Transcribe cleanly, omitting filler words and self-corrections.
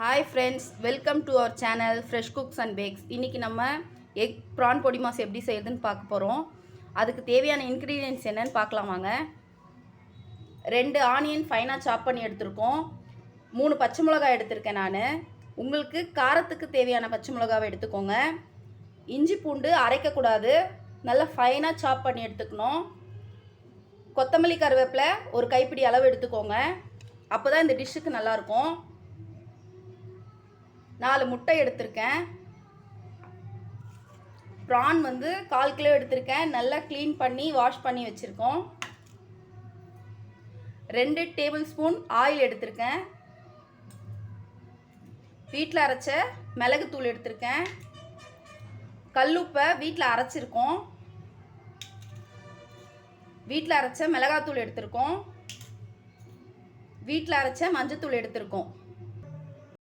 Hi friends, welcome to our channel fresh cooks and bakes. இன்றைக்கி நம்ம egg PRAN பொடி mass எப்படி செய்யுதுன்னு பார்க்க போகிறோம். அதுக்கு தேவையான இன்க்ரீடியன்ட்ஸ் என்னென்னு பார்க்கலாம் வாங்க. 2 ஆனியன் ஃபைனாக சாப் பண்ணி எடுத்திருக்கோம். 3 பச்சை மிளகாய் எடுத்திருக்கேன் நான். உங்களுக்கு காரத்துக்கு தேவையான பச்சை மிளகாவை எடுத்துக்கோங்க. இஞ்சி பூண்டு அரைக்கக்கூடாது, நல்லா ஃபைனாக சாப் பண்ணி எடுத்துக்கணும். கொத்தமல்லி கருவேப்பிலை ஒரு கைப்பிடி அளவு எடுத்துக்கோங்க, அப்போ தான் இந்த டிஷ்ஷுக்கு நல்லாயிருக்கும். 4 முட்டை எடுத்திருக்கேன். ப்ரான் 1/4 கிலோ எடுத்திருக்கேன். நல்லா க்ளீன் பண்ணி வாஷ் பண்ணி வச்சுருக்கோம். 2 டேபிள் ஸ்பூன் ஆயில் எடுத்திருக்கேன். வீட்டில் அரைச்ச மிளகுத்தூள் எடுத்திருக்கேன். கல்லுப்பை வீட்டில் அரைச்சிருக்கோம். வீட்டில் அரைச்ச மிளகாத்தூள் எடுத்திருக்கோம். வீட்டில் அரைச்ச மஞ்சத்தூள் எடுத்திருக்கோம்.